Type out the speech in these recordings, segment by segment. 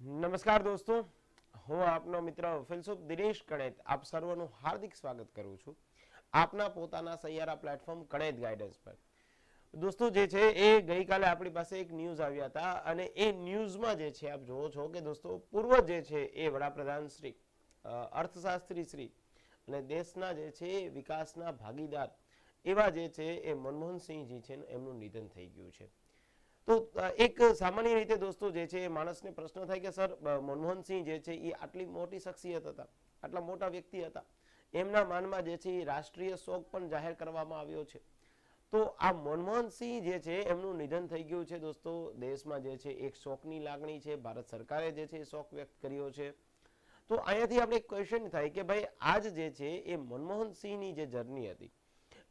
નમસ્કાર દોસ્તો, હું આપનો મિત્ર ફિલસુફ દિનેશ કણેત આપ સર્વનું હાર્દિક સ્વાગત કરું છું આપના પોતાના સૈયારા પ્લેટફોર્મ કણેત ગાઈડન્સ પર. દોસ્તો જે છે એ ગઈકાલે આપણી પાસે એક ન્યૂઝ આવ્યા હતા અને એ ન્યૂઝમાં જે છે આપ જોવો છો કે દોસ્તો પૂર્વ જે છે એ વડાપ્રધાન શ્રી, અર્થશાસ્ત્રી શ્રી અને દેશના જે છે વિકાસના ભાગીદાર એવા જે છે એ મનમોહનસિંહજી છે એમનું નિધન થઈ ગયું છે. તો એક સામાન્ય રીતે દોસ્તો જે છે માણસને પ્રશ્ન થાય કે સર મનમોહનસિંહ જે છે એ આટલી મોટી શખ્સિયત હતા, આટલા મોટા વ્યક્તિ હતા, એમના માનમાં જે છે એ રાષ્ટ્રીય શોક પણ જાહેર કરવામાં આવ્યો છે. તો આ મનમોહનસિંહ જે છે એમનું નિધન થઈ ગયું છે દોસ્તો. દેશમાં જે છે એક શોકની લાગણી છે, ભારત સરકારે જે છે શોક વ્યક્ત કર્યો છે. તો અહીંયાથી આપણે એક ક્વેશ્ચન થાય કે ભાઈ આજ જે છે એ મનમોહનસિંહની જે જર્ની હતી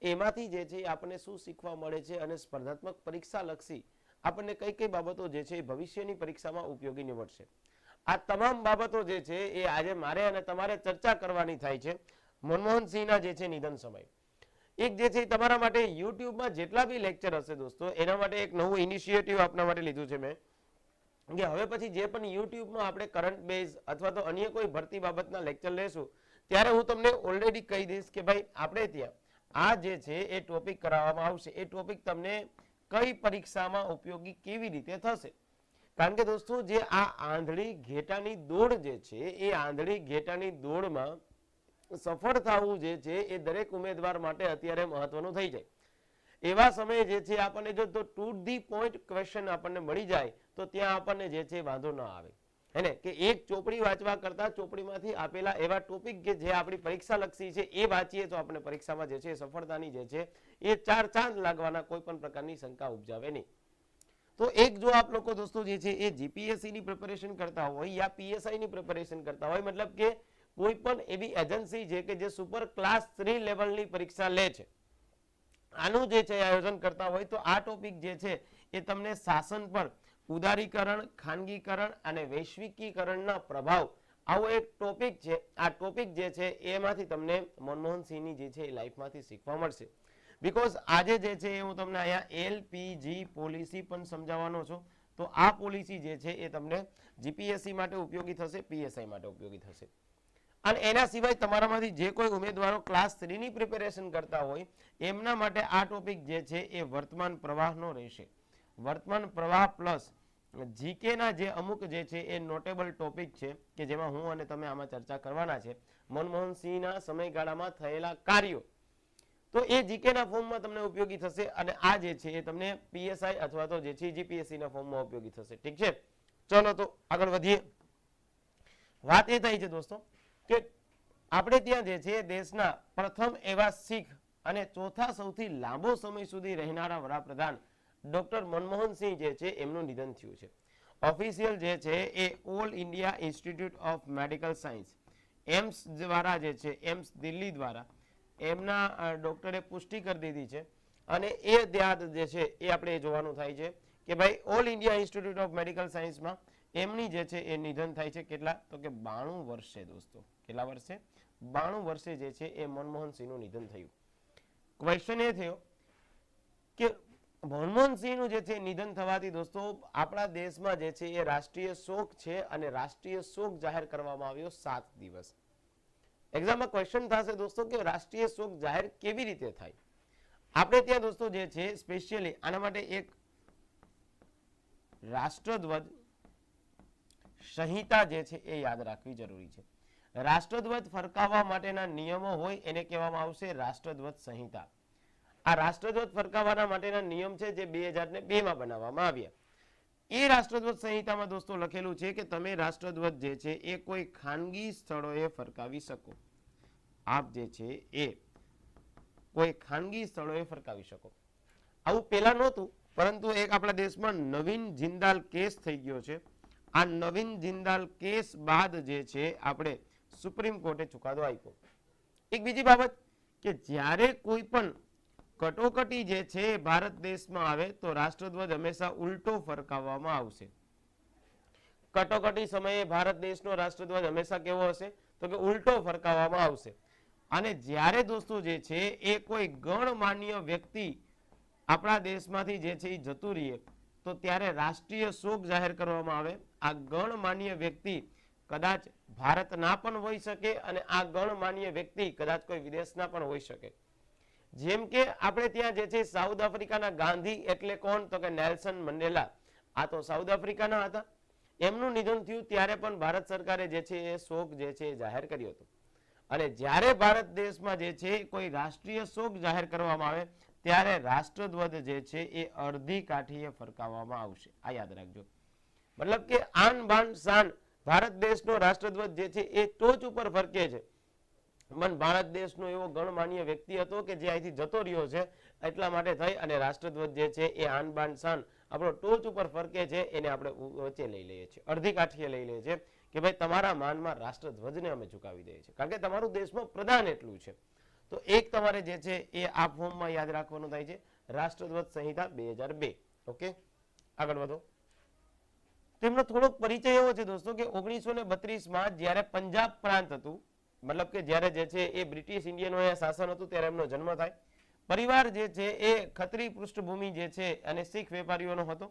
એમાંથી જે છે આપણને શું શીખવા મળે છે અને સ્પર્ધાત્મક પરીક્ષા લક્ષી આપણને કઈ કઈ બાબતો જે છે ભવિષ્યની પરીક્ષામાં ઉપયોગી નીવડશે. આ તમામ બાબતો જે છે એ આજે મારે અને તમારે ચર્ચા કરવાની થાય છે મનમોહનસિંહના જે છે નિધન સમય. એક જે છે તમારા માટે યુટ્યુબમાં જેટલા બી લેક્ચર હશે દોસ્તો એના માટે એક નવું ઇનિશિયેટિવ આપના માટે લીધું છે મેં કે હવે પછી જે પણ યુટ્યુબમાં આપણે કરંટ બેઝ અથવા તો અન્ય કોઈ ભરતી બાબતના લેક્ચર લેશું ત્યારે હું તમને ઓલરેડી કહી દઈશ કે ભાઈ આપણે ત્યાં આ જે છે એ ટોપિક કરાવવામાં આવશે. એ ટોપિક તમને કઈ પરીક્ષામાં ઉપયોગી કેવી રીતે થશે. કારણ કે દોસ્તો જે આ આંધળી ઘેટાની દોડ જે છે એ આંધળી ઘેટાની દોડમાં સફળ થવું જે છે એ દરેક ઉમેદવાર માટે અત્યારે મહત્વનું થઈ જાય. એવા સમયે જે છે આપણને જો ટુ ધી પોઈન્ટ ક્વેશ્ચન આપણને મળી જાય તો ત્યાં આપણને જે છે વાંધો ન આવે. હેને કે એક ચોપડી વાંચવા કરતા ચોપડીમાંથી આપેલા એવા ટોપિક કે જે આપણી પરીક્ષા લક્ષી છે એ વાંચીએ તો આપણે પરીક્ષામાં જે છે સફળતાની જે છે એ ચાર ચાંદ લાગવાના કોઈ પણ પ્રકારની શંકા ઉપજાવે નહીં. તો એક જો આપ લોકો દોસ્તો જે છે એ જીપીએસસી ની પ્રિપેરેશન કરતા હોય યા પીએસઆઈ ની પ્રિપેરેશન કરતા હોય, મતલબ કે કોઈ પણ એવી એજન્સી છે કે જે સુપર ક્લાસ 3 લેવલની પરીક્ષા લે છે, આનું જે છે આયોજન કરતા હોય તો આ ટોપિક જે છે એ તમને શાસન પર ઉદારીકરણ, ખાનગીકરણ અને વૈશ્વિકીકરણના પ્રભાવ આવો એક ટોપિક છે. આ ટોપિક જે છે એમાંથી તમને મનમોહનસિંહની જે છે એ લાઈફમાંથી શીખવા મળશે. બીકોઝ આજે જે છે હું તમને અહીંયા એલપીજી પોલિસી પણ સમજાવવાનો છું. તો આ પોલિસી જે છે એ તમને જીપીએસસી માટે ઉપયોગી થશે, પીએસઆઈ માટે ઉપયોગી થશે. અને એના સિવાય તમારામાંથી જે કોઈ ઉમેદવારો ક્લાસ 3 ની પ્રિપેરેશન કરતા હોય એમના માટે આ ટોપિક જે છે એ વર્તમાન પ્રવાહનો રહેશે. વર્તમાન પ્રવાહ પ્લસ જીકે ના જે અમુક જે છે એ નોટેબલ ટોપિક છે કે જેમાં હું અને તમે આમાં ચર્ચા કરવાના છે મનમોહનસિંહના સમયગાળામાં થયેલા કાર્યો. તો એ જીકે ના ફોર્મમાં તમને ઉપયોગી થશે અને આ જે છે એ તમને પીએસઆઈ અથવા તો જે છે જીપીએસસી ના ફોર્મમાં ઉપયોગી થશે. ઠીક છે, ચલો તો આગળ વધીએ. વાત એ થઈ છે દોસ્તો કે આપણે ત્યાં જે છે દેશના પ્રથમ એવા શીખ અને ચોથા સૌથી લાંબો સમય સુધી રહેનારા વડાપ્રધાન ડોક્ટર મનમોહનસિંહ જે છે એમનું નિધન થયું છે. ઓફિશિયલ જે છે એ all India institute of medical science AIIMS દ્વારા જે છે એમ્સ દિલ્હી દ્વારા એમના ડોક્ટરે પુષ્ટિ કરી દીધી છે અને એ ધ્યાન જે છે એ આપણે જોવાનું થાય છે કે ભાઈ all India institute of medical સાયન્સમાં એમની જે છે એ નિધન થાય છે. કેટલા તો કે 92 વર્ષે દોસ્તો. કેટલા વર્ષે? 92 વર્ષે જે છે એ મનમોહનસિંહનું નિધન થયું. ક્વેશ્ચન એ થયો કે મનમોહનસિંહનું જે છે નિધન થવાથી દોસ્તો આપણા દેશમાં જે છે એ રાષ્ટ્રીય શોક છે અને રાષ્ટ્રીય શોક જાહેર કરવામાં આવ્યો 7 દિવસ. એક્ઝામમાં ક્વેશ્ચન થશે દોસ્તો કે રાષ્ટ્રીય શોક જાહેર કેવી રીતે થાય. આપણે ત્યાં દોસ્તો જે છે સ્પેશિયલી આના માટે એક રાષ્ટ્રધ્વજ સંહિતા જે છે એ યાદ રાખવી જરૂરી છે. રાષ્ટ્રધ્વજ ફરકાવવા માટેના નિયમો હોય એને કહેવામાં આવશે રાષ્ટ્રધ્વજ સંહિતા. આ રાષ્ટ્રધ્વજ ફરકાવવાના માટેના નિયમ છે જે 2002 માં બનાવવામાં આવ્યા. એ રાષ્ટ્રધ્વજ સંહિતામાં દોસ્તો લખેલું છે કે તમે રાષ્ટ્રધ્વજ જે છે એ કોઈ ખાનગી સ્થળોએ ફરકાવી શકો. આપ જે છે એ કોઈ ખાનગી સ્થળોએ ફરકાવી શકો. આવું પહેલા નહોતું, પરંતુ એક આપણા દેશમાં નવીન જિંદાલ કેસ થઈ ગયો છે. આ નવીન જિંદાલ કેસ બાદ જે છે આપણે સુપ્રીમ કોર્ટે ચુકાદો આપ્યો. એક બીજી બાબત કે જ્યારે કોઈ પણ કટોકટી જે છે ભારત દેશમાં આવે તો રાષ્ટ્રધ્વજ હંમેશા ઉલટો ફરકાવવામાં આવશે. કટોકટી સમયે ભારત દેશનો રાષ્ટ્રધ્વજ હંમેશા કેવો હશે તો કે ઉલટો ફરકાવવામાં આવશે. અને જ્યારે દોસ્તો જે છે એ કોઈ ગણમાન્ય વ્યક્તિ આપણા દેશમાંથી જે છે એ જતું રહીએ તો ત્યારે રાષ્ટ્રીય શોક જાહેર કરવામાં આવે આ ગણમાન્ય વ્યક્તિ કદાચ ભારતના પણ હોઈ શકે અને આ ગણમાન્ય વ્યક્તિ કદાચ કોઈ વિદેશના પણ હોઈ શકે. જેમ કે આપણે ત્યાં જે છે સાઉથ આફ્રિકાના ગાંધી એટલે કોણ, તો કે નેલ્સન મંડેલા. આ તો સાઉથ આફ્રિકાના હતા. એમનું નિધન થયું ત્યારે પણ ભારત સરકારે જે છે એ શોક જે છે એ જાહેર કર્યો હતો. અને જ્યારે ભારત દેશમાં જે છે કોઈ રાષ્ટ્રીય શોક જાહેર કરવામાં આવે ત્યારે રાષ્ટ્રધ્વજ જે છે એ અડધી કાઠીએ ફરકાવવામાં આવશે. આ યાદ રાખજો. મતલબ કે આન બાન શાન ભારત દેશનો રાષ્ટ્રધ્વજ જે છે એ ટોચ ઉપર ફરકે છે. પણ ભારત દેશનો એવો ગણમાન્ય વ્યક્તિ હતો કે જે અહીંથી જતો રહ્યો છે, એટલા માટે થઈ અને રાષ્ટ્રધ્વજ જે છે એ આન બાન શાન આપણો ટોચ ઉપર ફરકે છે, એને આપણે વચ્ચે લઈ લઈએ છીએ, અડધી કાઠીએ લઈ લઈએ છીએ કે ભાઈ તમારા માનમાં રાષ્ટ્રધ્વજને અમે ઝુકાવી દઈએ છીએ, કારણ કે તમારું દેશમાં પ્રધાન એટલું છે. તો એક તમારે જે છે એ આ ફોર્મમાં યાદ રાખવાનું થાય છે, રાષ્ટ્રધ્વજ સંહિતા 2002. ઓકે, આગળ વધો. તેમનો થોડોક પરિચય એવો છે દોસ્તો કે 1932માં જ્યારે પંજાબ પ્રાંત હતું, મતલબ કે જ્યારે જે છે એ બ્રિટિશ ઇન્ડિયનોએ શાસન હતું ત્યારે એમનો જન્મ થાય. પરિવાર જે છે એ ખત્રી પૃષ્ઠભૂમિ જે છે અને શીખ વેપારીઓનો હતો.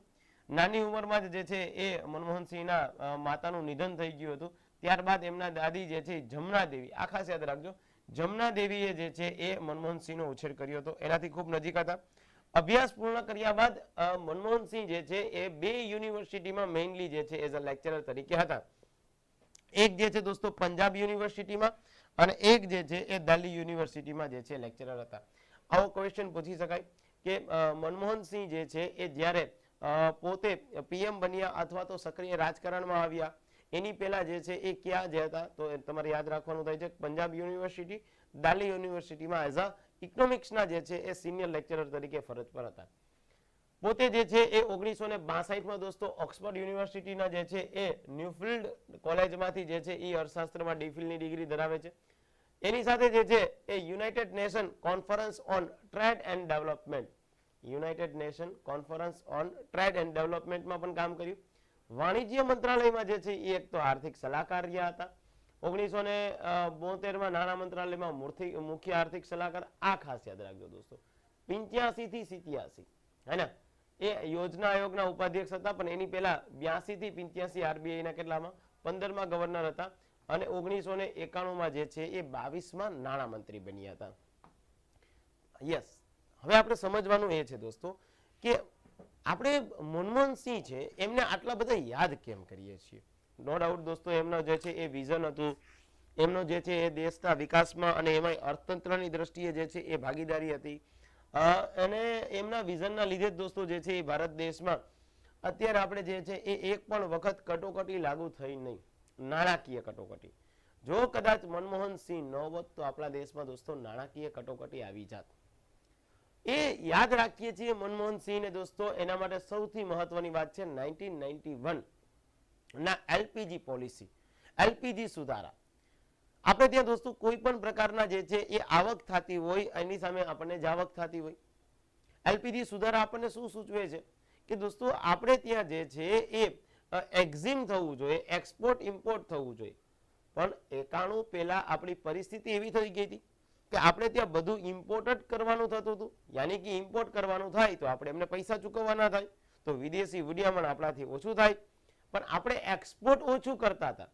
નાની ઉંમરમાં જ જે છે એ મનમોહનસિંહના માતાનું નિધન થઈ ગયું હતું. ત્યારબાદ એમના દાદી જે છે જમના દેવી, આ ખાસ યાદ રાખજો, જમના દેવીએ જે છે એ મનમોહનસિંહનો ઉછેર કર્યો હતો, એનાથી ખૂબ નજીક હતા. અભ્યાસ પૂર્ણ કર્યા બાદ મનમોહનસિંહ જે છે એ 2 યુનિવર્સિટીમાં મેઇનલી જે છે એઝ અ લેક્ચરર તરીકે હતા. એક જે છે દોસ્તો પંજાબ યુનિવર્સિટીમાં અને એક જે છે એ દિલ્હી યુનિવર્સિટીમાં જે છે લેક્ચરર હતા. આવો ક્વેશ્ચન પૂછી શકાય કે મનમોહનસિંહ જે છે એ જ્યારે પોતે પીએમ બન્યા અથવા તો સક્રિય રાજકારણમાં આવ્યા એની પહેલા જે છે એ ક્યાં જે હતા, તો તમારે યાદ રાખવાનું થાય છે પંજાબ યુનિવર્સિટી, દિલ્હી યુનિવર્સિટીમાં એઝ અ ઇકોનોમિક્સના જે છે એ સિનિયર લેક્ચરર તરીકે ફરજ પર હતા. પોતે જે છે એ 1962માં દોસ્તો ઓક્સફર્ડ યુનિવર્સિટીના જે છે એ ન્યુફિલ્ડ કોલેજમાંથી જે છે એ અર્થશાસ્ત્રમાં ડીફિલની ડિગ્રી ધરાવે છે. એની સાથે જે છે એ united nation conference on trade and development, united nation conference on trade and ડેવલપમેન્ટમાં પણ કામ કર્યું. વાણિજ્ય મંત્રાલયમાં જે છે એ એક તો આર્થિક સલાહકાર રહ્યા હતા. 1972માં નાણાં મંત્રાલયમાં મુખ્ય આર્થિક સલાહકાર. આ ખાસ યાદ રાખજો દોસ્તો, 85 થી 87 હે ને એ યોજના આયોગના ઉપાધ્યક્ષ હતા, પણ એની પહેલા 82 થી 85 આરબીઆઈના કેટલામાં 15માં ગવર્નર હતા અને 1991માં જે છે એ 22માં નાણામંત્રી બન્યા હતા. યસ, હવે આપણે સમજવાનું એ છે દોસ્તો કે આપણે મનમોહનસિંહ છે એમને આટલા બધા યાદ કેમ કરીએ છીએ. નો ડાઉટ દોસ્તો એમનો જે છે એ વિઝન હતું, એમનો જે છે એ દેશના વિકાસમાં અને એમાં અર્થતંત્રની દ્રષ્ટિએ જે છે એ ભાગીદારી હતી અને એમના વિઝનના લીધે જ દોસ્તો જે છે એ ભારત દેશમાં અત્યારે આપણે જે છે એ એક પણ વખત કટોકટી લાગુ થઈ નહીં, નાણાકીય કટોકટી. જો કદાચ મનમોહનસિંહ ન હોત તો આપણા દેશમાં દોસ્તો નાણાકીય કટોકટી આવી જાત. એ યાદ રાખીએ છીએ મનમોહનસિંહને દોસ્તો, એના માટે સૌથી મહત્વની વાત છે 1991 ના એલપીજી પોલિસી, એલપીજી સુધારા. આપણે ત્યાં દોસ્તો કોઈ પણ પ્રકારના જે છે એ આવક થતી હોય એની સામે આપણને જાવક થતી હોય. એલપીજી સુધારા આપણને શું સૂચવે છે કે દોસ્તો આપણે ત્યાં જે છે એ એક્ઝિમ થવું જોઈએ, એક્સપોર્ટ ઇમ્પોર્ટ થવું જોઈએ. પણ 91 પહેલા આપણી પરિસ્થિતિ એવી થઈ ગઈ હતી કે આપણે ત્યાં બધું ઇમ્પોર્ટ જ કરવાનું થતું હતું. યાની કે ઇમ્પોર્ટ કરવાનું થાય તો આપણે એમને પૈસા ચૂકવવાના થાય, તો વિદેશી હુંડિયામણ આપણાથી ઓછું થાય. પણ આપણે એક્સપોર્ટ ઓછું કરતા હતા.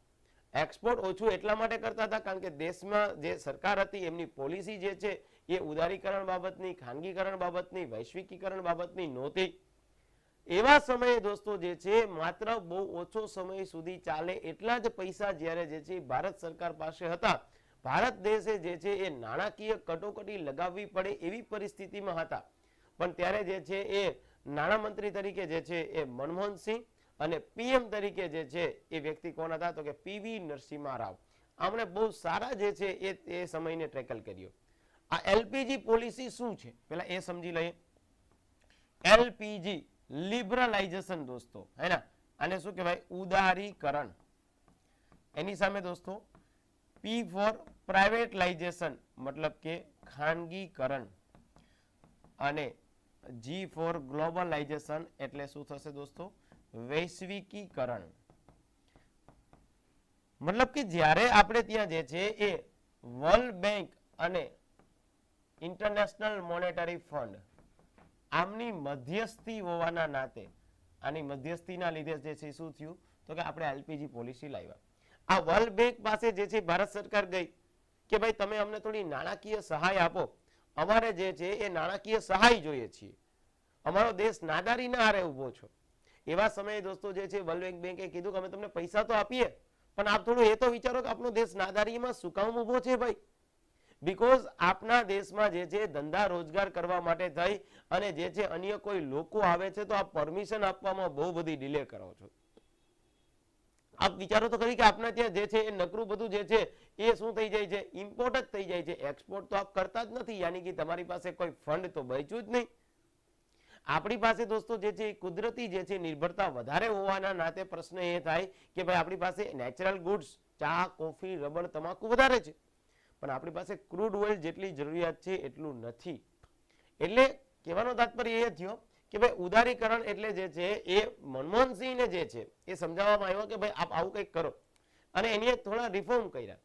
એક્સપોર્ટ ઓછું એટલા માટે કરતા હતા કારણ કે દેશમાં જે સરકાર હતી એમની પોલિસી જે છે એ ઉદારીકરણ બાબતની, ખાનગીકરણ બાબતની, વૈશ્વિકીકરણ બાબતની નહોતી. એવા સમયે દોસ્તો જે છે માત્ર બહુ ઓછો સમય સુધી ચાલે એટલા જ પૈસા જ્યારે જે છે ભારત સરકાર પાસે હતા, ભારત દેશે જે છે એ નાણાકીય કટોકટી લગાવવી પડે એવી પરિસ્થિતિમાં હતા. પણ ત્યારે જે છે એ નાણામંત્રી તરીકે જે છે એ મનમોહનસિંહ અને પીએમ તરીકે જે છે એ વ્યક્તિ કોણ હતા, તો કે પીવી નરસિમ્હા રાવ. આમણે બહુ સારા જે છે એ સમયને ટેકલ કર્યો. આ એલપીજી પોલિસી શું છે પેલા એ સમજી લઈએ. એલપીજી લિબરલાઇઝેશન દોસ્તો, હે ને, આને શું કહેવાય, ઉદારીકરણ. એની સામે દોસ્તો પી ફોર પ્રાઇવેટલાઇઝેશન, મતલબ કે ખાનગીકરણ, અને જી ફોર ગ્લોબલાઇઝેશન એટલે શું થશે દોસ્તો, વૈશ્વિકીકરણ. મતલબ કે જ્યારે આપણે ત્યાં જે છે એ વર્લ્ડ બેંક અને ઇન્ટરનેશનલ મોનેટરી ફંડ આમની મધ્યસ્થી હોવાના નાતે, આની મધ્યસ્થીના લીધે જે છે શું થયું, તો કે આપણે એલપીજી પોલિસી લાવ્યા. આ વર્લ્ડ બેંક પાસે જે છે ભારત સરકાર ગઈ કે ભાઈ તમે અમને થોડી નાણાકીય સહાય આપો, અમારે જે છે એ નાણાકીય સહાય જોઈએ છીએ, અમારો દેશ નાદારીના હારે ઉભો છો. એવા સમયે દોસ્તો જે છે વર્લ્ડ બેંકે કીધું કે અમે તમને પૈસા તો આપીએ, પણ આપ થોડું એ તો વિચારો કે આપણો દેશ નાદારીમાં શું કામ ઉભો છે ભાઈ? બીકોઝ આપના દેશમાં જે છે ધંધા રોજગાર કરવા માટે થઈ અને જે છે અન્ય કોઈ લોકો આવે છે તો આપ પરમિશન આપવામાં બહુ બધી ડિલે કરો છો. આપ વિચારો તો ખરી કે આપના ત્યાં જે છે એ નકરું બધું જે છે એ શું થઈ જાય છે? ઇમ્પોર્ટ જ થઈ જાય છે. એક્સપોર્ટ તો આપ કરતા જ નથી, યાની કે તમારી પાસે કોઈ ફંડ તો બચ્યું જ નહીં. આપણી પાસે દોસ્તો જે છે કુદરતી જે છે નિર્ભરતા વધારે હોવાના નાતે પ્રશ્ન એ થાય કે ભાઈ આપણી પાસે નેચરલ ગુડ્સ, ચા, કોફી, રબર, તમાકુ વધારે છે, પણ આપણી પાસે ક્રૂડ ઓઇલ જેટલી જરૂરિયાત છે એટલું નથી. એટલે કહેવાનો તાત્પર્ય એ થયો કે ભાઈ ઉદારીકરણ એટલે જે છે એ મનમોહનસિંહને જે છે એ સમજાવવામાં આવ્યો કે ભાઈ આપ આવું કંઈક કરો, અને એની થોડા રિફોર્મ કર્યા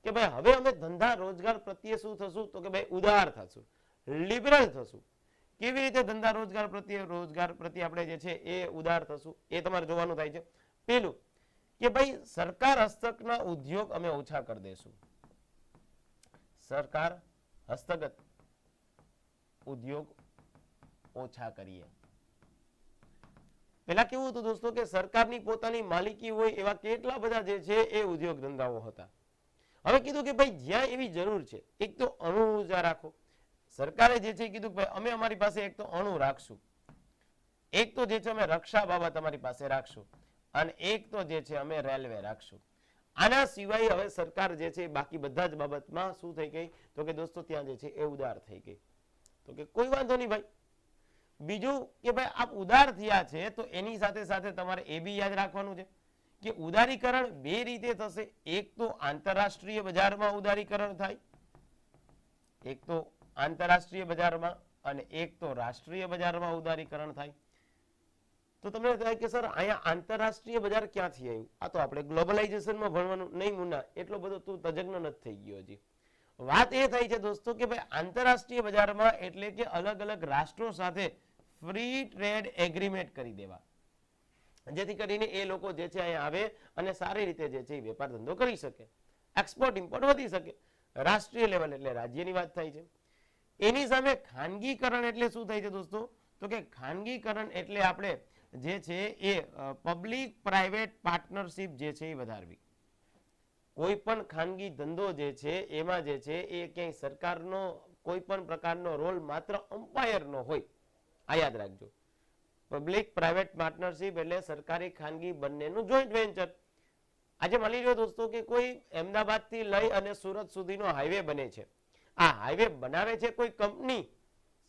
કે ભાઈ હવે અમે ધંધા રોજગાર પ્રત્યે શું થશું? તો કે ભાઈ ઉદાર થશું, લિબરલ થશું. કેવી રીતે ધંધા રોજગાર પ્રત્યે આપણે જે છે એ ઉદાર થશું એ તમારે જોવાનું થાય છે. પેલું કે ભાઈ સરકાર હસ્તકના ઉદ્યોગ અમે ઓછા કરી દઈશું. સરકાર હસ્તગત ઉદ્યોગ ઓછા કરીએ. પેલા કેવું હતું દોસ્તો કે સરકારની પોતાની માલિકી હોય એવા કેટલા બધા જે છે એ ઉદ્યોગ ધંધાઓ હતા. હવે કીધું કે ભાઈ જ્યાં એવી જરૂર છે, એક તો અણુ ઉર્જા રાખો. સરકારે જે છે કીધું ભાઈ અમે અમારી પાસે એક તો અણુ રાખશું, એક તો જે છે અમે રક્ષા બાબત અમારી પાસે રાખશું, અને એક તો જે છે અમે રેલવે રાખશું. આના સિવાય હવે સરકાર જે છે બાકી બધા જ બાબતમાં શું થઈ ગઈ? તો કે દોસ્તો ત્યાં જે છે એ ઉદાર થઈ ગઈ. તો કે કોઈ વાંધો નહીં ભાઈ. બીજું કે ભાઈ આપ ઉદાર થયા છે તો એની સાથે સાથે તમારે એ બી યાદ રાખવાનું છે કે ઉદારીકરણ બે રીતે થશે. એક તો આંતરરાષ્ટ્રીય બજારમાં ઉદારીકરણ થાય, એક તો આંતરરાષ્ટ્રીય બજારમાં, અને એક તો રાષ્ટ્રીય બજારમાં ઉદારીકરણ થાય. તો તમને થાય કે સર અહીંયા આંતરરાષ્ટ્રીય બજાર ક્યાંથી આવ્યું? આ તો આપણે ગ્લોબલાઇઝેશનમાં ભણવાનું નહીં. મુન્ના એટલો બધો તું તજજ્ઞ નથી થઈ ગયો હજી. વાત એ થઈ છે દોસ્તો કે ભાઈ આંતરરાષ્ટ્રીય બજારમાં એટલે કે અલગ અલગ રાષ્ટ્રો સાથે ફ્રી ટ્રેડ એગ્રીમેન્ટ કરી દેવા, જેથી કરીને એ લોકો જે છે અહીંયા આવે અને સારી રીતે જે છે વેપાર ધંધો કરી શકે, એક્સપોર્ટ ઇમ્પોર્ટ વધી શકે. રાષ્ટ્રીય લેવલ એટલે રાજ્યની વાત થાય છે. એની સામે ખાનગીકરણ એટલે શું થાય છે દોસ્તો? તો કે ખાનગીકરણ એટલે આપણે જે છે એ પબ્લિક પ્રાઇવેટ પાર્ટનરશિપ જે છે એ વધારવી. કોઈ પણ ખાનગી ધંધો જે છે એમાં જે છે એ ક્યાંય સરકારનો કોઈ પણ પ્રકારનો રોલ માત્ર અમ્પાયરનો હોય. આ યાદ રાખજો. પબ્લિક પ્રાઇવેટ પાર્ટનરશિપ એટલે સરકારી ખાનગી બંનેનું જોઈન્ટ વેન્ચર. આજે માની લો દોસ્તો કે કોઈ અમદાવાદ થી લઈ અને સુરત સુધીનો હાઈવે બને છે. આ હાઈવે બનાવે છે કોઈ કંપની,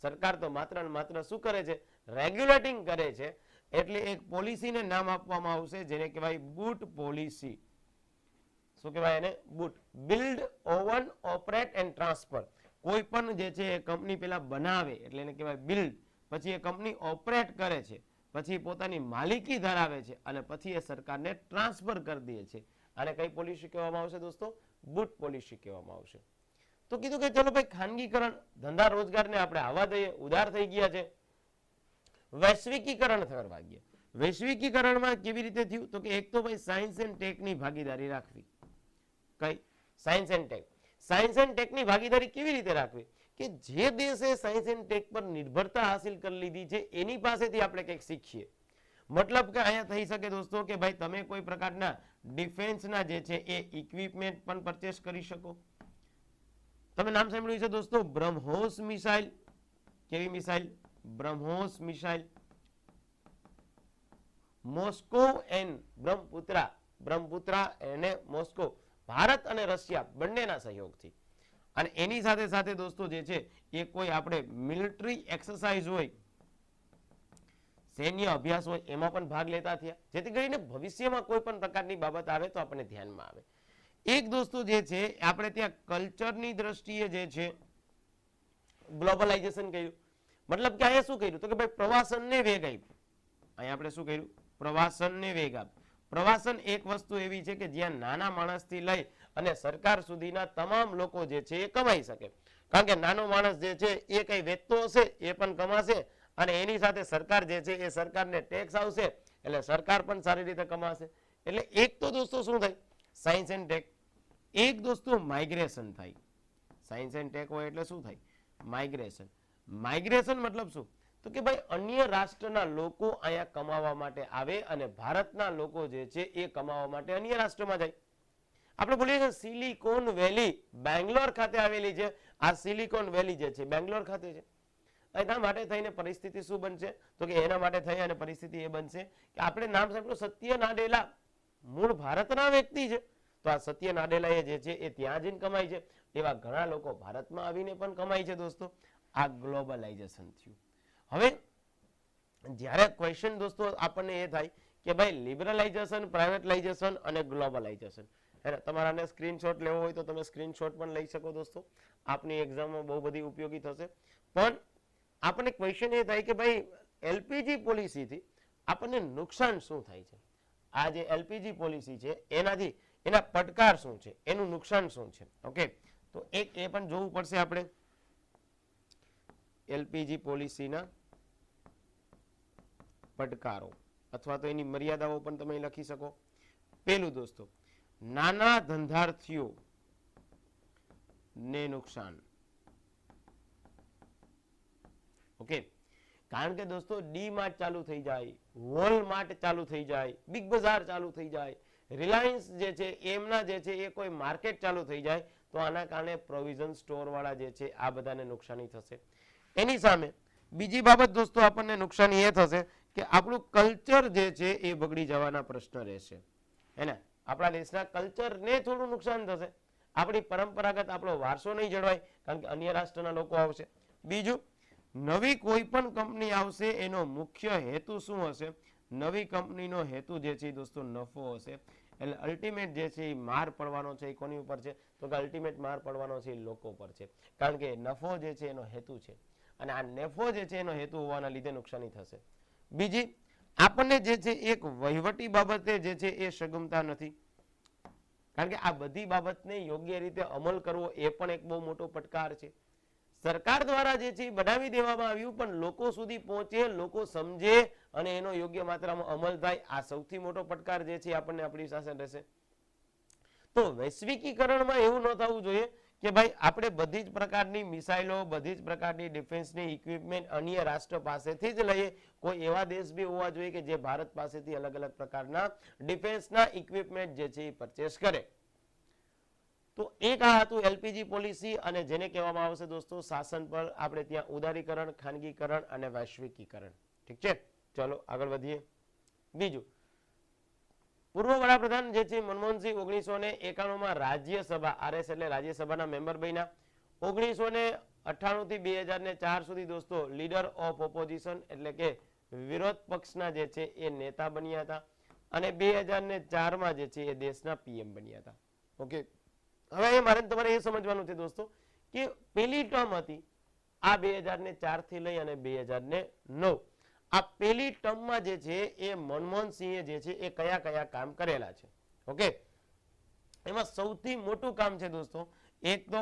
સરકાર તો માત્ર ને માત્ર શું કરે છે? રેગ્યુલેટિંગ કરે છે. એટલે એક પોલિસીને નામ આપવામાં આવશે જેને કહેવાય બુટ પોલિસી. શું કહેવાય એને? Boot. Build, oven, operate and transfer. કોઈ પણ જે છે એ કંપની પેલા બનાવે એટલે એને કહેવાય બિલ્ડ, પછી એ કંપની ઓપરેટ કરે છે, પછી પોતાની માલિકી ધરાવે છે, અને પછી એ સરકારને ટ્રાન્સફર કરી દે છે. આને કઈ પોલિસી કહેવામાં આવશે દોસ્તો? બુટ પોલિસી કહેવામાં આવશે. તો કીધું કે ચલો ભાઈ ખાનગીકરણ, ધંધા રોજગારને આપણે આવા દઈએ, ઉદાર થઈ ગયા છે. વૈશ્વિકીકરણ કરવા ગયા. વૈશ્વિકીકરણમાં કેવી રીતે થયું? તો કે એક તો ભાઈ સાયન્સ એન્ડ ટેકની ભાગીદારી રાખવી. કઈ? Science and tech. Science and ટેકની ભાગીદારી કેવી રીતે રાખવી? કે જે દેશે સાયન્સ એન્ડ ટેક પર નિર્ભરતા હાસિલ કરી લીધી છે એની પાસેથી આપણે કંઈક શીખીએ. મતલબ કે અહીંયા થઈ શકે દોસ્તો કે ભાઈ તમે કોઈ પ્રકારના ડિફેન્સના જે છે એ ઇક્વિપમેન્ટ પણ પરચેસ કરી શકો. તમે નામ સાંભળ્યું છે દોસ્તો બ્રહ્મોસ મિસાઇલ. કેવી missile? BrahMos missile. Moscow and Brahmaputra. Brahmaputra અને મોસ્કો ભારત અને રશિયા બંનેના સહયોગથી. અને એની સાથે સાથે દોસ્તો જે છે એ કોઈ આપણે મિલિટરી એક્સરસાઇઝ હોય, સૈન્ય અભ્યાસ હોય એમાં પણ ભાગ લેતા થયા, જેથી કરીને ભવિષ્યમાં કોઈ પણ પ્રકારની બાબત આવે તો આપણને ધ્યાનમાં આવે. એક દોસ્તો જે છે આપણે ત્યાં કલ્ચરની દ્રષ્ટિએ જે છે ગ્લોબલાઇઝેશન કર્યું. મતલબ કે અહીંયા શું કર્યું? તો કે ભાઈ પ્રવાસનને વેગ આપ્યો. અહીંયા આપણે શું કર્યું? પ્રવાસનને વેગ આપ્યો. પ્રવાસન એક વસ્તુ એવી છે કે જ્યાં નાના માણસથી લઈ અને સરકાર સુધીના તમામ લોકો જે છે એ કમાઈ શકે. કારણ કે નાનો માણસ જે છે એ કઈ વેચતો હશે એ પણ કમાશે, અને એની સાથે સરકાર જે છે એ સરકારને ટેક્સ આવશે એટલે સરકાર પણ સારી રીતે કમાશે. એટલે એક તો દોસ્તો શું થાય સાયન્સ એન્ડ ટેક, એક દોસ્તો માઇગ્રેશન થાય. સાયન્સ એન્ડ ટેક હોય એટલે શું થાય માઇગ્રેશન. માઇગ્રેશન મતલબ શું તો કે ભાઈ અન્ય રાષ્ટ્રના લોકો અહીંયા કમાવા માટે આવે અને ભારતના લોકો જે છે એ કમાવા માટે અન્ય રાષ્ટ્રમાં જાય. આપણે બોલીએ છીએ સિલિકોન વેલી બેંગ્લોર ખાતે આવેલી છે. આ સિલિકોન વેલી જે છે બેંગ્લોર ખાતે છે. એના માટે થઈને પરિસ્થિતિ શું બનશે તો કે એના માટે થઈ અને પરિસ્થિતિ એ બનશે કે આપણે નામ સાંભળ્યું સત્ય નાડેલા મૂળ ભારતના વ્યક્તિ છે. તો આ સત્ય નાડેલા જે છે એ ત્યાં જઈને કમાય છે. એવા ઘણા લોકો ભારતમાં આવીને પણ કમાય છે દોસ્તો. આ ગ્લોબલાઇઝેશન થયું. હવે જ્યારે ક્વેશ્ચન દોસ્તો આપણને એ થાય કે ભાઈ લિબરલાઇઝેશન, પ્રાઇવેટલાઇઝેશન અને ગ્લોબલાઇઝેશન, તમારાને સ્ક્રીનશોટ લેવો હોય તો તમે સ્ક્રીનશોટ પણ લઈ શકો દોસ્તો. આપની એક્ઝામમાં બહુ બધી ઉપયોગી થશે. પણ આપણને ક્વેશ્ચન એ થાય કે ભાઈ એલપીજી પોલિસીથી આપણને નુકસાન શું થાય છે. આ જે એલપીજી પોલિસી છે એનાથી એના પડકાર શું છે, એનું નુકસાન શું છે. ઓકે, તો એક એ પણ જોવું પડશે આપણે. એલપીજી પોલિસીના પડકારો અથવા તો એની મર્યાદાઓ પણ તમે લખી શકો. પેલું દોસ્તો નાના ધંધાર્થીઓ ને નુકસાન. ઓકે, કારણ કે દોસ્તો ડી માર્ટ ચાલુ થઈ જાય, વોલમાર્ટ ચાલુ થઈ જાય, બિગ બજાર ચાલુ થઈ જાય, રિલાયન્સ જે છે એમના જે છે એ કોઈ માર્કેટ ચાલુ થઈ જાય તો આના કારણે પ્રોવિઝન સ્ટોર વાળા જે છે આ બધાને નુકસાની થશે. એની સામે બીજી બાબત દોસ્તો આપણને નુકસાની એ થશે કે આપણું કલ્ચર જે છે એ બગડી જવાના પ્રશ્ન રહેશે. હે ને, આપણા દેશના કલ્ચરને થોડું નુકસાન થશે. આપણી પરંપરાગત આપણો વારસો નહીં જળવાય કારણ કે અન્ય રાષ્ટ્રના લોકો આવશે. બીજું, નવી કોઈ પણ કંપની આવશે એનો મુખ્ય હેતુ શું હશે? નવી કંપનીનો હેતુ જે છે દોસ્તો નફો હશે. એટલે અલ્ટિમેટ જે છે એ માર પડવાનો છે એ કોની ઉપર છે તો કે અલ્ટિમેટ માર પડવાનો છે એ લોકો પર છે. કારણ કે નફો જે છે એનો હેતુ છે અને આ નફો જે છે એનો હેતુ હોવાના લીધે નુકસાની થશે. બીજી, આપણને જે છે એક વહીવટી બાબતે જે છે એ સગમતા નથી. કારણ કે આ બધી બાબતને યોગ્ય રીતે અમલ કરવો એ પણ એક બહુ મોટો પડકાર છે. સરકાર દ્વારા જે છે બનાવી દેવામાં આવ્યું પણ લોકો સુધી પહોંચે, લોકો સમજે અને એનો યોગ્ય માત્રામાં અમલ થાય, આ સૌથી મોટો પડકાર જે છે આપણને આપણી સાથે રહેશે. તો વૈશ્વિકીકરણમાં એવું ન થવું જોઈએ કે ભાઈ આપણે બધી જ પ્રકારની મિસાઇલો, બધી જ પ્રકારની ડિફેન્સની ઇક્વિપમેન્ટ અન્ય રાષ્ટ્ર પાસેથી જ લઈએ. કોઈ એવા દેશ બી હોવા જોઈએ કે જે ભારત પાસેથી અલગ અલગ પ્રકારના ડિફેન્સના ઇક્વિપમેન્ટ જે છે એ પરચેસ કરે. તો એક આ હતું એલપીજી પોલિસી અને જેને કહેવામાં આવશે દોસ્તો શાસન પર આપણે ત્યાં ઉદારીકરણ, ખાનગીકરણ અને વૈશ્વિકીકરણ. ઠીક છે, ચલો આગળ વધીએ. બીજું, પૂર્વ વડાપ્રધાન જે છે મનમોહનસિંહ 1991 રાજ્યસભા આરએસ એટલે રાજ્યસભાના મેમ્બર બન્યા. 1998 થી 2004 સુધી દોસ્તો લીડર ઓફ ઓપોઝિશન એટલે કે વિરોધ પક્ષના જે છે એ નેતા બન્યા હતા અને 2004 જે છે એ દેશના પીએમ બન્યા હતા. ઓકે, હવે મારે તમારે એ સમજવાનું છે દોસ્તો કે પેલી ટર્મ હતી આ 2004 થી લઈ અને 2009. આ પેલી ટર્મમાં જે છે એ મનમોહનસિંહે જે છે એ કયા કયા કામ કરેલા છે. ઓકે, એમાં સૌથી મોટું કામ છે દોસ્તો એક તો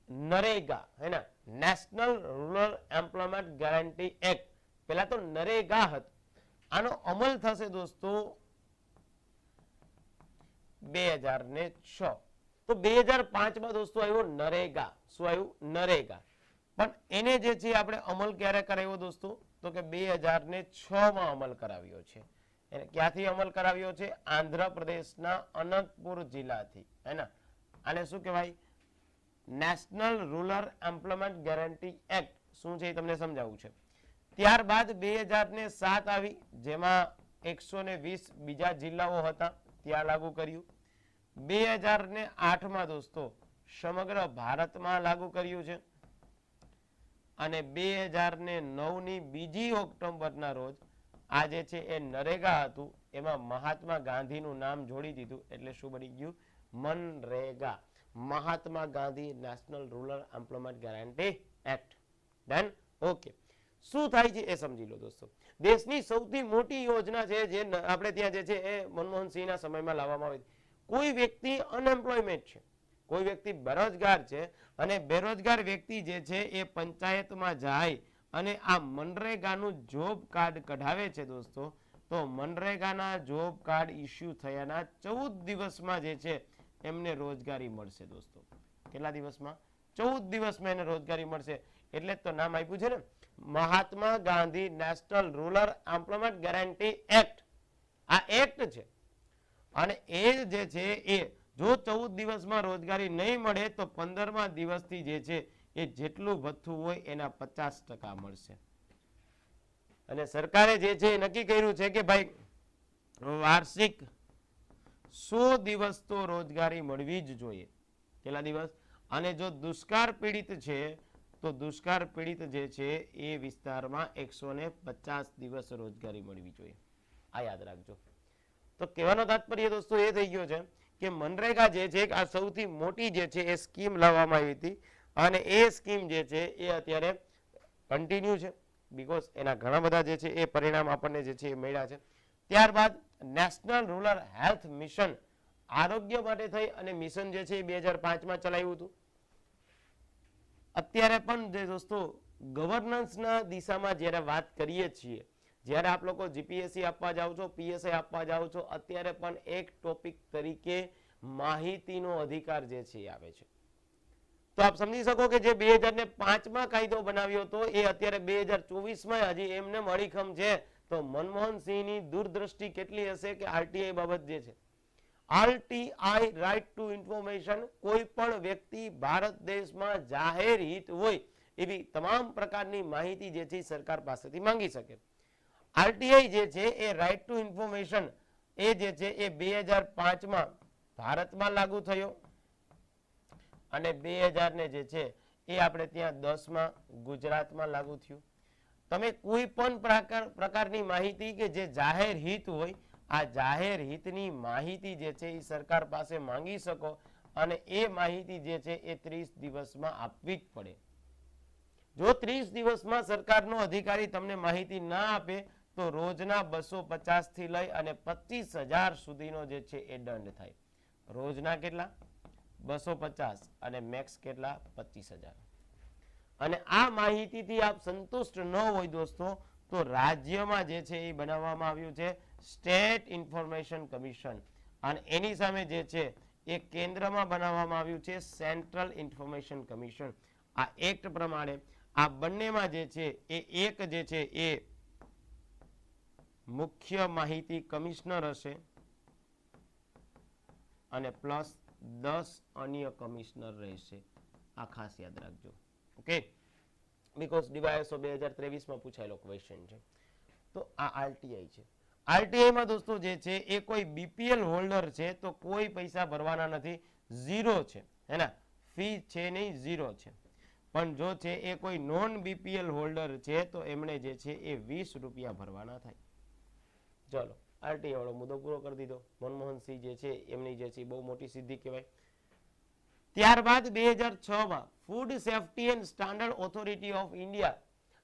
નરેગા, હે ને, national rural employment guarantee act. પેલા તો નરેગા હતું, આનો અમલ થશે દોસ્તો 2006. તો 2005 દોસ્તો આવ્યો નરેગા. શું આવ્યું? નરેગા. પણ એને જે છે આપણે અમલ ક્યારે કરાવ્યો દોસ્તો તો કે 2006 અમલ કરાવ્યો છે. એને ક્યાંથી અમલ કરાવ્યો છે? આંધ્રપ્રદેશના અનંતપુર જિલ્લાથી. હે ને, આને શું કહેવાય? National rural employment guarantee act. શું છે એ તમને સમજાવવું છે. ત્યારબાદ 2007 આવી જેમાં 120 બીજા જિલ્લાઓ હતા ત્યાં લાગુ કર્યું. 2008 દોસ્તો સમગ્ર ભારતમાં લાગુ કર્યું છે અને 2009 ની 2 ઓક્ટોબરના રોજ આ જે છે એ નરેગા હતું એમાં મહાત્મા ગાંધીનું નામ જોડી દીધું એટલે શું બની ગયું? MNREGA. Mahatma Gandhi national rural employment guarantee act. Done. Okay, શું થાય છે એ સમજી લો દોસ્તો. દેશની સૌથી મોટી યોજના છે જે આપણે ત્યાં જે છે એ મનમોહનસિંહના સમયમાં લાવવામાં આવી. કોઈ વ્યક્તિ અનએમ્પ્લોયમેન્ટ છે, કોઈ વ્યક્તિ બેરોજગાર છે અને બેરોજગાર વ્યક્તિ જે છે એ પંચાયતમાં જાય અને આ મનરેગાનું જોબ કાર્ડ કઢાવે છે દોસ્તો, તો મનરેગાના જોબ કાર્ડ ઇસ્યુ થયાના 14 દિવસમાં જે છે એમને રોજગારી મળશે દોસ્તો. કેટલા દિવસમાં? 14 દિવસમાં એને રોજગારી મળશે. એટલે તો નામ આપ્યું છે ને Mahatma Gandhi national rural employment guarantee act. આ એક્ટ છે અને એ જે છે એ જો 14 દિવસમાં રોજગારી નહીં મળે તો 15મા દિવસથી જે છે એ જેટલું ભથ્થું હોય એના 50% મળશે. અને સરકારે જે છે એ નક્કી કર્યું છે કે ભાઈ વાર્ષિક 100 દિવસ તો રોજગારી મળવી જ જોઈએ. કેટલા દિવસ? અને જો દુષ્કાળ પીડિત છે તો દુષ્કાળ પીડિત જે છે એ વિસ્તારમાં 150 દિવસ રોજગારી મળવી જોઈએ. આ યાદ રાખજો. તો કહેવાનો તાત્પર્ય દોસ્તો એ થઈ ગયો છે કે મનરેગા જે છે આ સૌથી મોટી જે છે એ સ્કીમ લાવવામાં આવી હતી અને એ સ્કીમ જે છે એ અત્યારે કન્ટિન્યુ છે બીકોઝ એના ઘણા બધા જે છે એ પરિણામ આપણને જે છે એ મળ્યા છે. ત્યારબાદ નેશનલ રૂરલ હેલ્થ મિશન આરોગ્ય માટે થઈ અને મિશન જે છે એ 2005માં ચલાવ્યું હતું. અત્યારે પણ જે દોસ્તો ગવર્નન્સના દિશામાં જ્યારે વાત કરીએ છીએ, જ્યારે આપ લોકો જીપીએસસી આપવા જાઓ છો, પીએસઆઈ આપવા જાઓ છો, અત્યારે પણ એક ટોપિક તરીકે માહિતીનો અધિકાર જે છે એ આવે છે. તો આપ સમજી શકો કે જે 2005માં કાયદો બનાવ્યો હતો એ અત્યારે 2024માં હજી એમને અડીખમ છે. તો મનમોહનસિંહની દૂરદ્રષ્ટિ કેટલી હશે કે આરટીઆઈ બાબત જે છે, આરટીઆઈ રાઇટ ટુ ઇન્ફોર્મેશન, કોઈ પણ વ્યક્તિ ભારત દેશમાં જાહેર હિત હોય એવી તમામ પ્રકારની માહિતી જે છે સરકાર પાસેથી માંગી શકે. આરટીઆઈ જે છે એ રાઇટ ટુ ઇન્ફોર્મેશન એ જે છે એ 2005માં ભારતમાં લાગુ થયો અને 2000 ને જે છે એ આપણે ત્યાં 10માં ગુજરાતમાં લાગુ થયું. તમે કોઈ પણ પ્રકારની માહિતી કે જે જાહેર હિત હોય, આ જાહેર હિતની માહિતી જે છે એ સરકાર પાસે માંગી શકો અને એ માહિતી જે છે એ 30 દિવસમાં આપવી જ પડે. જો 30 દિવસમાં સરકારનો અધિકારી તમને માહિતી ના આપે તો રોજના 250 થી લઈ અને 25,000 સુધીનો જે છે એ દંડ થાય. રોજના કેટલા? 250 અને મેક્સ કેટલા? 25,000. અને આ માહિતીથી આપ સંતુષ્ટ ન હોય દોસ્તો તો રાજ્યમાં જે છે એ બનાવવામાં આવ્યું છે સ્ટેટ ઇન્ફોર્મેશન કમિશન અને એની સામે જે છે એ કેન્દ્રમાં બનાવવામાં આવ્યું છે સેન્ટ્રલ ઇન્ફોર્મેશન કમિશન. આ એક્ટ પ્રમાણે આ બંનેમાં જે છે એ એક જે છે એ મુખ્ય માહિતી કમિશનર હશે અને પ્લસ 10 અન્ય કમિશનર રહેશે. આ ખાસ યાદ રાખજો. ઓકે, બીકોઝ ડીવાયએસઓ 2023માં પૂછાયેલો ક્વેશ્ચન છે. તો આ આરટીઆઈ છે. આરટીઆઈમાં દોસ્તો જે છે એ કોઈ બીપીએલ હોલ્ડર છે તો કોઈ પૈસા ભરવાના નથી, ઝીરો છે, હે ને, ફી છે નહીં, ઝીરો છે. પણ જો છે એ કોઈ નોન બીપીએલ હોલ્ડર છે તો એમણે જે છે એ 20 રૂપિયા ભરવાના થાય. ચલો, આરટીઆઈ વાળો મુદ્દો પૂરો કરી દીધો. મનમોહનસિંહ જે છે એમની જે છે બહુ મોટી સિદ્ધિ કહેવાય. ત્યારબાદ 2006માં food safety and standard authority of India.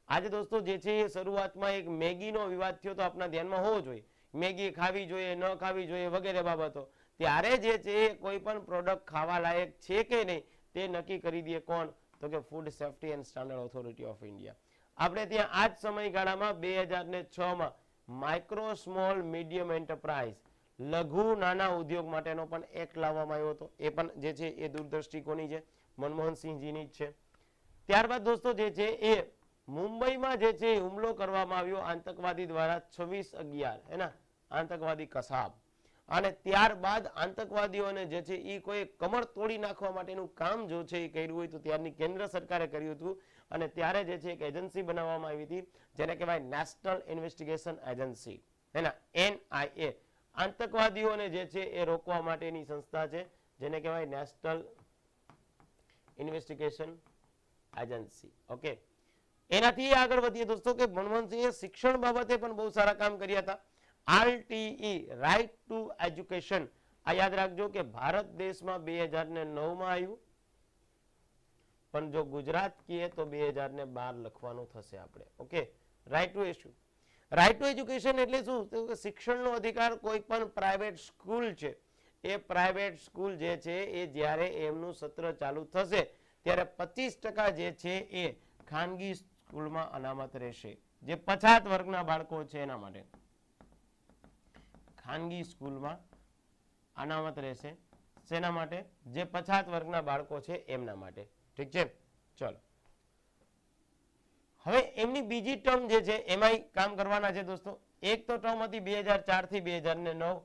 આજે દોસ્તો જે છે એ શરૂઆતમાં એક મેગીનો વિવાદ થયો તો આપણા ધ્યાનમાં હોવો જોઈએ. મેગી ખાવી જોઈએ ન ખાવી જોઈએ વગેરે બાબતો. ત્યારે જે છે એ કોઈ પણ પ્રોડક્ટ ખાવા લાયક છે કે નહીં તે નક્કી કરી દે કોણ? તો કે food safety and standard authority of India. આપણે ત્યાં આ જ સમયગાળામાં 2006માં માઇક્રો સ્મોલ મીડિયમ એન્ટરપ્રાઇઝ લઘુ નાના ઉદ્યોગ માટેનો પણ એક્ટ લાવવામાં આવ્યો હતો. એ પણ જે છે એ દૂરદ્રષ્ટિ કોની છે? મનમોહનસિંહજીની જ છે. ત્યારબાદ દોસ્તો જે છે એ મુંબઈમાં જે છે હુમલો કરવામાં આવ્યો આતંકવાદી દ્વારા 26/11, હે ને, આતંકવાદી કસાબ. અને ત્યારબાદ આતંકવાદીઓને જે છે એ કોઈ કમર તોડી નાખવા માટેનું કામ જો છે એ કર્યું હોય તો ત્યારની કેન્દ્ર સરકારે કર્યું હતું અને ત્યારે જે છે એક એજન્સી બનાવવામાં આવી હતી જેને કહેવાય નેશનલ ઇન્વેસ્ટિગેશન એજન્સી, હે ને, NIA. આતંકવાદીઓને જે છે એ રોકવા માટેની સંસ્થા છે જેને કહેવાય નેશનલ ઇન્વેસ્ટિગેશન એજન્સી. ઓકે, એનાથી આગળ વધીએ દોસ્તો કે મનમોહનસિંહે શિક્ષણ બાબતે પણ બહુ સારા કામ કર્યા હતા. આરટીઈ રાઇટ ટુ એજ્યુકેશન, આ યાદ રાખજો કે ભારત દેશમાં 2009માં આવ્યું પણ જો ગુજરાત કહીએ તો 2012 લખવાનું થશે આપણે. Okay, right to issue, right to education એટલે શું? તો કે શિક્ષણનો અધિકાર કોઈ પણ પ્રાઇવેટ સ્કૂલ છે એ પ્રાઇવેટ સ્કૂલ જે છે એ જ્યારે એમનું સત્ર ચાલુ થશે ત્યારે 25% જે છે એ ખાનગી સ્કૂલમાં અનામત રહેશે, જે પછાત વર્ગના બાળકો છે એના માટે. ખાનગી સ્કૂલમાં અનામત રહેશે. શેના માટે? જે પછાત વર્ગના બાળકો છે એમના માટે. ઠીક છે, ચલો. હવે એમની બીજી ટર્મ જે છે એમાં કામ કરવાના છે દોસ્તો. એક તો ટર્મ હતી 2004 થી 2009.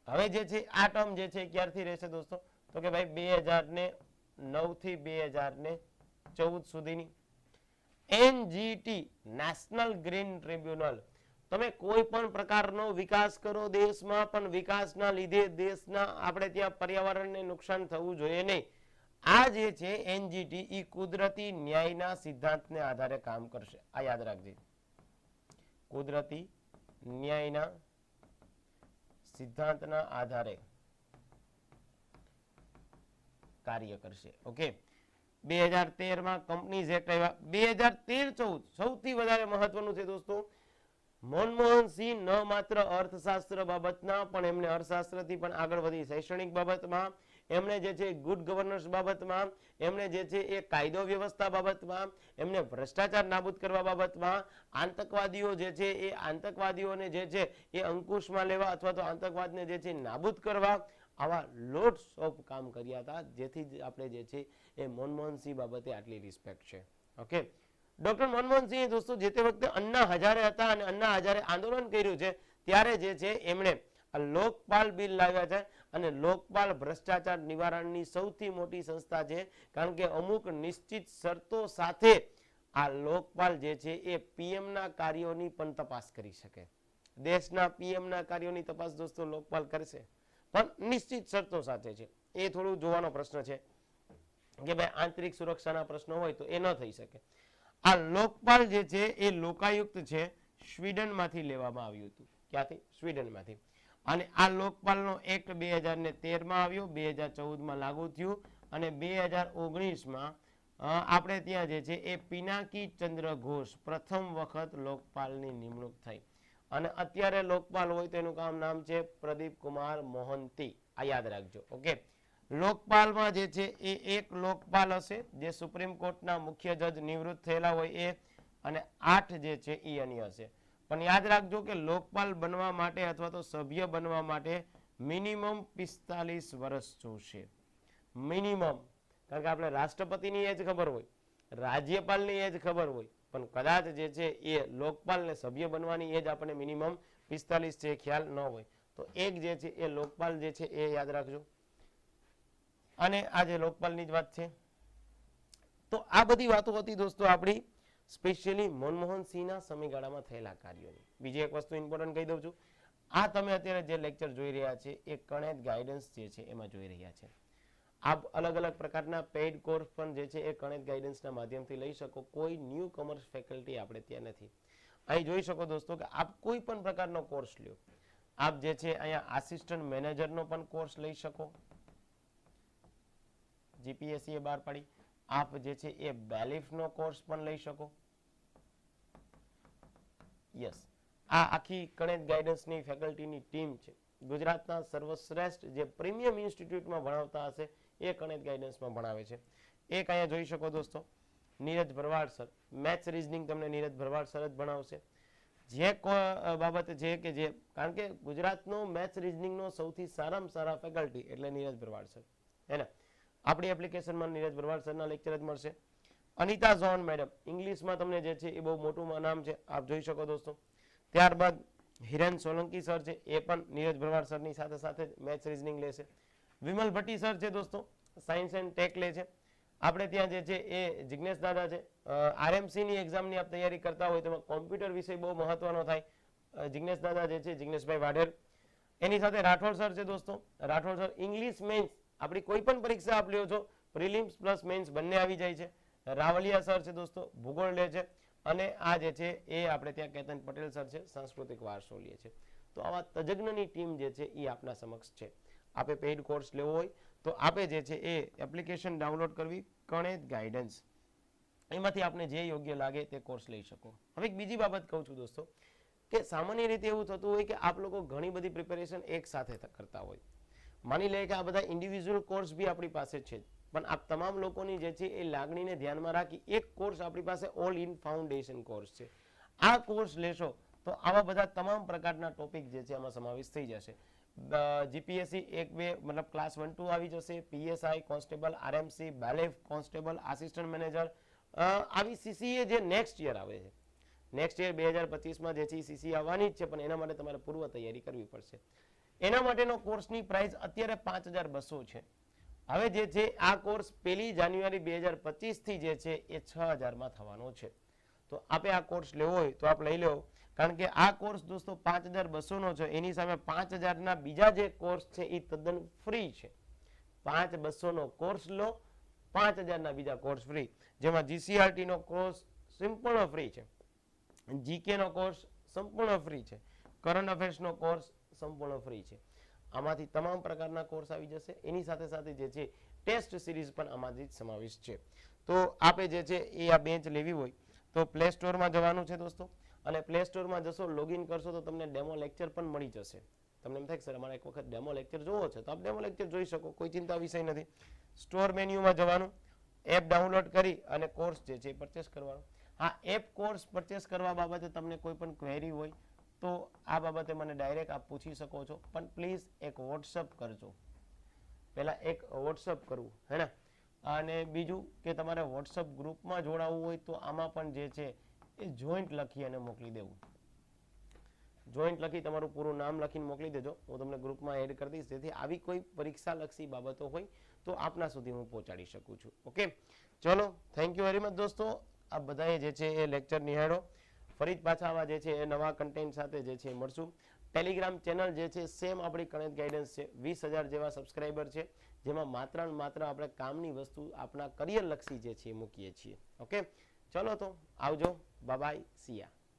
હવે જે છે આ ટર્મ જે છે ક્યારથી રહેશે દોસ્તો? તો કે ભાઈ 2009 થી 2014 સુધીની. NGT national green tribunal. તમે કોઈ પણ પ્રકારનો વિકાસ કરો દેશમાં, પણ વિકાસના લીધે દેશના આપણે ત્યાં પર્યાવરણને નુકસાન થવું જોઈએ નહીં. આ જે છે એનજીટી એ કુદરતી ન્યાયના સિદ્ધાંતને આધારે કામ કરશે. આ યાદ રાખજે, કુદરતી ન્યાયના સિદ્ધાંતના આધારે કાર્ય કરશે. ઓકે, 2013 માં કંપનીઝ એક્ટ આવ્યા. 2013-14 સૌથી વધારે મહત્વનું છે દોસ્તો. મનમોહન સિંહ ન માત્ર અર્થશાસ્ત્ર બાબતના, પણ એમને અર્થશાસ્ત્રથી પણ આગળ વધી શૈક્ષણિક બાબતમાં, એમણે જે છે ગુડ ગવર્નન્સ બાબતમાં, એમણે જે છે એ કાયદો વ્યવસ્થા બાબતમાં, એમને ભ્રષ્ટાચાર નાબૂદ કરવા બાબતમાં, આતંકવાદીઓ જે છે એ આતંકવાદીઓને જે છે એ અંકુશમાં લેવા અથવા તો આતંકવાદને જે છે નાબૂદ કરવા, આવા લોટ્સ ઓફ કામ કર્યા હતા. જેથી આપણે જે છે એ મનમોહનસિંહ બાબતે આટલી રિસ્પેક્ટ છે. ઓકે, ડોક્ટર મનમોહનસિંહ દોસ્તો જે તે વખતે અન્ના હજારે હતા અને અન્ના હજારે આંદોલન કર્યું છે ત્યારે જે છે એમણે આ લોકપાલ બિલ લાવ્યા છે. અને લોકપાલ ભ્રષ્ટાચાર નિવારણની સૌથી મોટી સંસ્થા છે, કારણ કે અમુક નિશ્ચિત શરતો સાથે આ લોકપાલ જે છે એ પીએમના કાર્યોની પણ તપાસ કરી શકે. દેશના પીએમના કાર્યોની તપાસ દોસ્તો લોકપાલ કરશે, પણ નિશ્ચિત શરતો સાથે છે. એ થોડું જોવાનો પ્રશ્ન છે કે ભાઈ આંતરિક સુરક્ષાના પ્રશ્નો હોય તો એ ન થઈ શકે. આ લોકપાલ જે છે એ લોકાયુક્ત છે, સ્વીડનમાંથી લેવામાં આવ્યું હતું. ક્યાંથી? સ્વીડનમાંથી. અને આ લોકપાલનો એક્ટ 2013 આવ્યો, 2014 લાગુ થયું અને 2019 આપણે ત્યાં જે છે એ પિનાકી ચંદ્ર ઘોષ પ્રથમ વખત લોકપાલની નિમણૂક થઈ. અને અત્યારે લોકપાલ હોય તો એનું નામ છે પ્રદીપ કુમાર મોહંતી. આ યાદ રાખજો. ઓકે, લોકપાલમાં જે છે એ એક લોકપાલ હશે જે સુપ્રીમ કોર્ટના મુખ્ય જજ નિવૃત્ત થયેલા હોય એ, અને 8 જે છે એ અન્ય હશે. પણ યાદ રાખજો કે લોકપાલ બનવા માટે અથવા તો સભ્ય બનવા માટે મિનિમમ 45 વર્ષ જોશે. મિનિમમ. કારણ કે આપણે રાષ્ટ્રપતિની એજ ખબર હોય, રાજ્યપાલની એજ ખબર હોય, પણ કદાચ જે છે એ લોકપાલને સભ્ય બનવાની એજ આપણને મિનિમમ 45 છે ખ્યાલ ન હોય તો એક જે છે એ લોકપાલ જે છે એ યાદ રાખજો. અને આ જે લોકપાલની જ વાત છે. તો આ બધી વાતો હતી દોસ્તો આપણી સ્પેશિયલી મનમોહનસિંહના સમયગાળામાં થયેલા કાર્યોની. બીજી એક વસ્તુ ઇમ્પોર્ટન્ટ કહી દઉં છું. આ તમે અત્યારે જે લેક્ચર જોઈ રહ્યા છે એ કણેદ ગાઈડન્સ જે છે એમાં જોઈ રહ્યા છે. આપ અલગ અલગ પ્રકારના પેઇડ કોર્સ પણ જે છે એ કણેદ ગાઈડન્સના માધ્યમથી લઈ શકો. કોઈ ન્યૂ કમર્સ ફેકલ્ટી આપણે ત્યાં નથી. અહીં જોઈ શકો દોસ્તો કે આપ કોઈ પણ પ્રકારનો કોર્સ લ્યો. આપ જે છે અહીંયા આસિસ્ટન્ટ મેનેજરનો પણ કોર્સ લઈ શકો, જીપીએસસી એ બહાર પાડી. આપ જે છે એ બેલિફનો કોર્સ પણ લઈ શકો. યસ, આ આખી કણેદ ગાઈડન્સની ફેકલ્ટીની ટીમ છે. ગુજરાતના સર્વશ્રેષ્ઠ જે પ્રીમિયમ ઇન્સ્ટિટ્યૂટમાં ભણાવતા હશે એ કણેદ ગાઈડન્સમાં ભણાવે છે. એક અહીંયા જોઈ શકો દોસ્તો નીરજ ભરવાડ સર. મેથ્સ રીઝનિંગ તમને નીરજ ભરવાડ સર જ ભણાવશે. જે બાબત છે કે જે, કારણ કે ગુજરાતનો મેથ્સ રીઝનિંગનો સૌથી સારામાં સારા ફેકલ્ટી એટલે નીરજ ભરવાડ સર, હે ને. આપણી એપ્લિકેશનમાં નીરજ ભરવાડ સરના લેક્ચર જ મળશે. અનિતા ઝોન મેડમ, ઇંગ્લિશમાં તમને જે છે એ બહુ મોટું નામ છે, આપ જોઈ શકો દોસ્તો. ત્યારબાદ હિરેન સોલંકી સર છે, એ પણ નીરજ ભરવાડ સરની સાથે સાથે મેથ્સ રીઝનિંગ લેશે. વિમલ ભટ્ટી સર છે દોસ્તો, સાયન્સ એન્ડ ટેક લે છે. આપણે ત્યાં જે છે એ જિગ્નેશ દાદા છે. આરએમસીની એક્ઝામની આપ તૈયારી કરતા હોય તેમાં કોમ્પ્યુટર વિષય બહુ મહત્વનો થાય. જિગ્નેશ દાદા જે છે જિગ્નેશભાઈ વાઢેર. એની સાથે રાઠોડ સર છે દોસ્તો. રાઠોડ સર ઇંગ્લિશ મેન્સ આપણી કોઈ પણ પરીક્ષા આપ લ્યો છો પ્રિલિમ્સ પ્લસ મેન્સ બંને આવી જાય છે. રાવલિયા સર છે દોસ્તો, ભૂગોળ લે છે. અને આ જે છે એ આપણે ત્યાં કેતન પટેલ સર છે, સાંસ્કૃતિક વારસો લે છે. તો આવા તજજ્ઞની ટીમ જે છે એ આપના સમક્ષ છે. આપે પેઇડ કોર્સ લેવો હોય તો આપે જે છે એ એપ્લિકેશન ડાઉનલોડ કરવી, કણેદ ગાઈડન્સ. એમાંથી આપને જે યોગ્ય લાગે તે કોર્સ લઈ શકો. હવે એક બીજી બાબત કહું છું દોસ્તો કે સામાન્ય રીતે એવું થતું હોય કે આપ લોકો ઘણી બધી પ્રિપેરેશન એક સાથે કરતા હોય. માની લે કે આ બધા ઇન્ડિવિજ્યુઅલ કોર્સ બી આપણી પાસે છે, પણ આ તમામ લોકોની જે છે એ લાગણીને ધ્યાનમાં રાખી એક કોર્સ આપણી પાસે ઓલ ઇન ફાઉન્ડેશન કોર્સ છે. આ કોર્સ લેશો તો તો આવા બધા તમામ પ્રકારના ટોપિક જે છે આમાં સમાવેશ થઈ જશે. જીપીએસસી 1-2 મતલબ ક્લાસ 1-2 આવી જશે, પીએસઆઈ કોન્સ્ટેબલ, આરએમસી, બેલેફ કોન્સ્ટેબલ, આસિસ્ટન્ટ મેનેજર, આવી સીસીએ જે નેક્સ્ટ યર આવે છે. નેક્સ્ટ યર 2025માં જે છે સીસી આવવાની જ છે, પણ એના માટે તમારે પૂર્વ તૈયારી કરવી પડશે. એના માટેનો કોર્સની પ્રાઇસ અત્યારે 5200 છે. હવે જે છે આ કોર્સ 1 જાન્યુઆરી 2025 થી જે છે એ 6000 માં થવાનો છે. તો આપે આ કોર્સ લેવો હોય તો આપ લઈ લેવો, કારણ કે આ કોર્સ દોસ્તો 5200 નો છે. એની સામે 5000 ના બીજા જે કોર્સ છે એ તદ્દન ફ્રી છે. 5200 નો કોર્સ લો, 5000 ના બીજા કોર્સ ફ્રી, જેમાં જીસીઆરટી નો કોર્સ સંપૂર્ણ ફ્રી છે, જીકે નો કોર્સ સંપૂર્ણ ફ્રી છે, કરંટ અફેર્સ નો કોર્સ સંપૂર્ણ ફ્રી છે. આમાંથી તમામ પ્રકારના કોર્સ આવી જશે. એની સાથે સાથે જે છે ટેસ્ટ સિરીઝ પણ આમાંથી સમાવેશ છે. તો આપે જે છે એ આ બેન્ચ લેવી હોય તો પ્લે સ્ટોરમાં જવાનું છે દોસ્તો, અને પ્લે સ્ટોરમાં જશો, લોગિન કરશો તો તમને ડેમો લેક્ચર પણ મળી જશે. તમને એમ થાય કે સર અમારે એક વખત ડેમો લેક્ચર જોવો છે, તો આપ ડેમો લેક્ચર જોઈ શકો, કોઈ ચિંતા વિષય નથી. સ્ટોર મેન્યુમાં જવાનું, એપ ડાઉનલોડ કરી અને કોર્સ જે છે પરચેસ કરવાનો. હા, એપ કોર્સ પરચેસ કરવા બાબતે તમને કોઈ પણ ક્વેરી હોય તો આ બાબતે મને ડાયરેક્ટ આપ પૂછી શકો છો, પણ પ્લીઝ એક વોટ્સઅપ કરજો. પહેલા એક વોટ્સઅપ કરવું હે ને, અને બીજું કે તમારે વોટ્સઅપ ગ્રુપમાં જોડાવવું હોય તો આમાં પણ જે છે એ જોઈન્ટ લખી અને મોકલી દેવું. જોઈન્ટ લખી તમારું પૂરું નામ લખીને મોકલી દેજો, હું તમને ગ્રુપમાં એડ કરી દઈશ, જેથી આવી કોઈ પરીક્ષા લક્ષી બાબતો હોય તો આપના સુધી હું પહોંચાડી શકું છું. ઓકે, ચલો, થેન્ક યુ વેરી મચ દોસ્તો. આ બધાએ જે છે એ લેક્ચર નિહાળો. ફરી જ પાછા આવા જે છે એ નવા કન્ટેન્ટ સાથે જે છે મળશું. ટેલિગ્રામ ચેનલ જે છે સેમ આપણી કણેત ગાઈડન્સ છે, 20000 જેવા સબસ્ક્રાઈબર છે, જેમાં માત્ર ને માત્ર આપણે કામની વસ્તુ આપણા કરિયર લક્ષી જે છે એ મૂકીએ છીએ. ઓકે, ચલો તો આવજો, બાય બાય, સી યા.